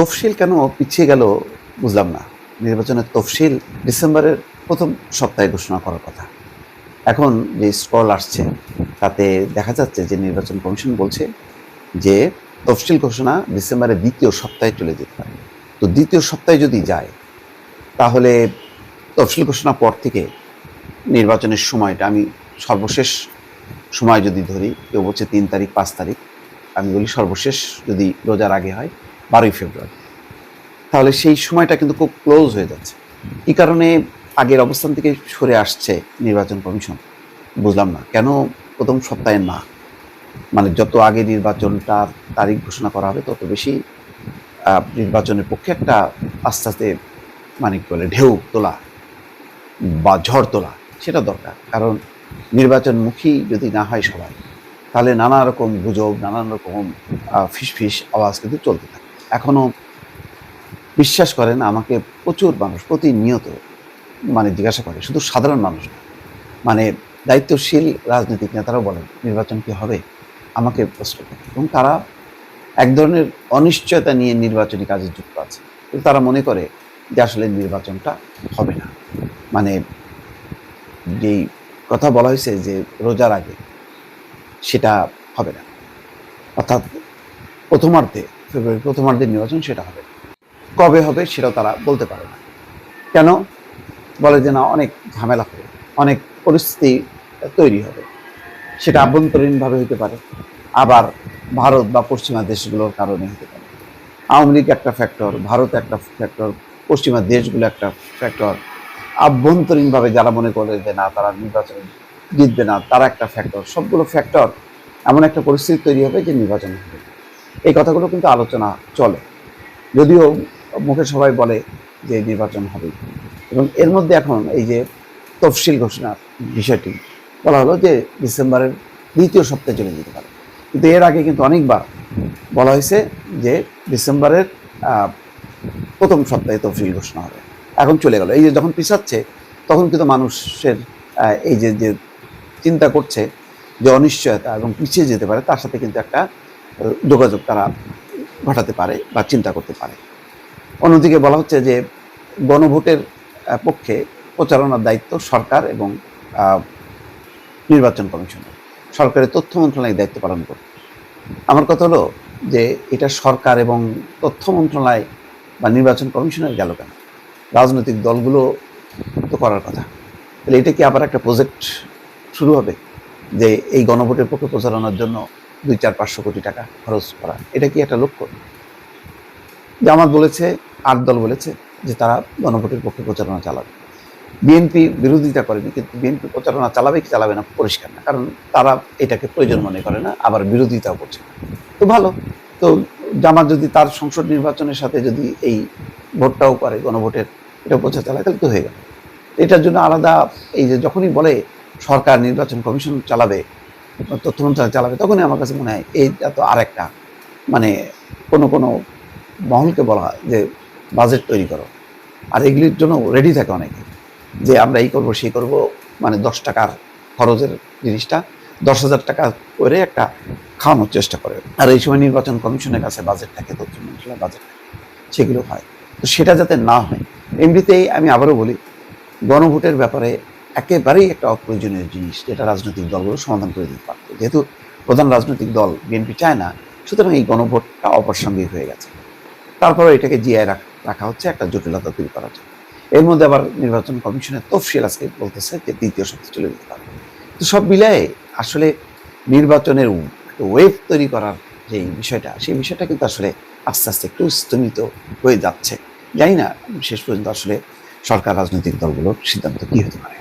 তফসিল কেন পিছিয়ে গেল বুঝলাম না। নির্বাচনের তফসিল ডিসেম্বরের প্রথম সপ্তাহে ঘোষণা করার কথা। এখন যে স্ক্রল আসছে তাতে দেখা যাচ্ছে যে নির্বাচন কমিশন বলছে যে তফসিল ঘোষণা ডিসেম্বরের দ্বিতীয় সপ্তাহে চলে যেতে পারে। তো দ্বিতীয় সপ্তাহে যদি যায় তাহলে তফসিল ঘোষণার পর থেকে নির্বাচনের সময়টা আমি সর্বশেষ সময় যদি ধরি, কেউ বলছে ৩ তারিখ ৫ তারিখ, আমি বলি সর্বশেষ যদি রোজার আগে হয় ১২ই ফেব্রুয়ারি, তাহলে সেই সময়টা কিন্তু খুব ক্লোজ হয়ে যাচ্ছে। কী কারণে আগের অবস্থান থেকে সরে আসছে নির্বাচন কমিশন বুঝলাম না। কেন প্রথম সপ্তাহে না? মানে যত আগে নির্বাচনটার তারিখ ঘোষণা করা হবে তত বেশি নির্বাচনের পক্ষে একটা আস্তে আস্তে মানে কী বলে ঢেউ তোলা বা ঝড় তোলা সেটা দরকার। কারণ নির্বাচনমুখী যদি না হয় সবাই, তাহলে নানা রকম গুজব, নানান রকম ফিসফিস আওয়াজ কিন্তু চলতে থাকে। এখনও বিশ্বাস করেন আমাকে প্রচুর মানুষ প্রতিনিয়ত মানে জিজ্ঞাসা করে, শুধু সাধারণ মানুষ না, মানে দায়িত্বশীল রাজনৈতিক নেতারাও বলেন নির্বাচন কি হবে, আমাকে প্রশ্ন করে। এবং তারা এক ধরনের অনিশ্চয়তা নিয়ে নির্বাচনী কাজে যুক্ত আছে। কিন্তু তারা মনে করে যে আসলে নির্বাচনটা হবে না। মানে যেই কথা বলা হয়েছে যে রোজার আগে, সেটা হবে না। অর্থাৎ প্রথমার্ধে, ফেব্রুয়ারির প্রথমার্ধের নির্বাচন সেটা হবে। কবে হবে সেটাও তারা বলতে পারে না। কেন? বলে যে না, অনেক ঝামেলা হবে, অনেক পরিস্থিতি তৈরি হবে। সেটা আভ্যন্তরীণভাবে হতে পারে, আবার ভারত বা পশ্চিমা দেশগুলোর কারণে হতে পারে। আওয়ামী লীগ একটা ফ্যাক্টর, ভারত একটা ফ্যাক্টর, পশ্চিমা দেশগুলো একটা ফ্যাক্টর, আভ্যন্তরীণভাবে যারা মনে করে যে না তারা নির্বাচনে জিতবে না তারা একটা ফ্যাক্টর। সবগুলো ফ্যাক্টর এমন একটা পরিস্থিতি তৈরি হবে যে নির্বাচন হবে। এই কথাগুলো কিন্তু আলোচনা চলে, যদিও মুখে সবাই বলে যে নির্বাচন হবে। এবং এর মধ্যে এখন এই যে তফসিল ঘোষণার বিষয়টি বলা হলো যে ডিসেম্বরের দ্বিতীয় সপ্তাহে চলে যেতে পারে, কিন্তু এর আগে কিন্তু অনেকবার বলা হয়েছে যে ডিসেম্বরের প্রথম সপ্তাহে তফসিল ঘোষণা হবে। এখন চলে গেল। এই যে যখন পিছাচ্ছে তখন কিন্তু মানুষের এই যে যে চিন্তা করছে যে অনিশ্চয়তা এবং পিছিয়ে যেতে পারে, তার সাথে কিন্তু একটা যোগাযোগ তারা ঘটাতে পারে বা চিন্তা করতে পারে। অন্যদিকে বলা হচ্ছে যে গণভোটের পক্ষে প্রচারণার দায়িত্ব সরকার এবং নির্বাচন কমিশনের। সরকারের তথ্য মন্ত্রণালয় দায়িত্ব পালন করবে। আমার কথা হলো যে এটা সরকার এবং তথ্য মন্ত্রণালয় বা নির্বাচন কমিশনের গেল কেন? রাজনৈতিক দলগুলো তো করার কথা। তাহলে এটা কি আবার একটা প্রজেক্ট শুরু হবে যে এই গণভোটের পক্ষে প্রচারণার জন্য ২-৪-৫০০ কোটি টাকা খরচ করা? এটা কি একটা লক্ষ্য? জামাত বলেছে, ৮ দল বলেছে যে তারা গণভোটের পক্ষে প্রচারণা চালাবে। বিএনপি বিরোধিতা করেনি, কিন্তু বিএনপি প্রচারণা চালাবে কি চালাবে না পরিষ্কার না, কারণ তারা এটাকে প্রয়োজন মনে করে না, আবার বিরোধিতাও করছে না। তো ভালো। তো জামাত যদি তার সংসদ নির্বাচনের সাথে যদি এই ভোটটাও করে, গণভোটের এটা প্রচার চালায়, তাহলে তো হয়ে গেল। এটার জন্য আলাদা এই যে যখনই বলে সরকার নির্বাচন কমিশন চালাবে, তথ্য মন্ত্রণালয় চালাবে, তখনই আমার কাছে মনে হয় এইটা তো আর একটা মানে কোনো মহলকে বলা হয় যে বাজেট তৈরি করো, আর এগুলির জন্য রেডি থাকে অনেকে যে আমরা এই করবো সেই করবো, মানে ১০ টাকার খরচের জিনিসটা ১০,০০০ টাকা করে একটা খাওয়ানোর চেষ্টা করে। আর এই সময় নির্বাচন কমিশনের কাছে বাজেট থাকে, তথ্য মন্ত্রণালয়ের বাজেট থাকে, সেগুলো হয়। তো সেটা যাতে না হয়, এমনিতেই আমি আবারও বলি গণভোটের ব্যাপারে একেবারেই একটা অপ্রয়োজনীয় জিনিস, যেটা রাজনৈতিক দলগুলো সমাধান করে দিতে পারত। যেহেতু প্রধান রাজনৈতিক দল বিএনপি চায় না, সুতরাং এই গণভোটটা অপ্রাসঙ্গিক হয়ে গেছে। তারপরে এটাকে জিয়ায় রাখা হচ্ছে একটা জটিলতা তৈরি করার জন্য। এর মধ্যে আবার নির্বাচন কমিশনের তফসিল আজকে বলতেছে যে দ্বিতীয় সপ্তাহে চলে যেতে পারে। তো সব মিলায়ে আসলে নির্বাচনের ওয়েভ তৈরি করার যে বিষয়টা, সেই বিষয়টা কিন্তু আসলে আস্তে আস্তে একটু স্তমিত হয়ে যাচ্ছে। জানি না শেষ পর্যন্ত আসলে সরকার রাজনৈতিক দলগুলোর সিদ্ধান্ত কী হতে পারে।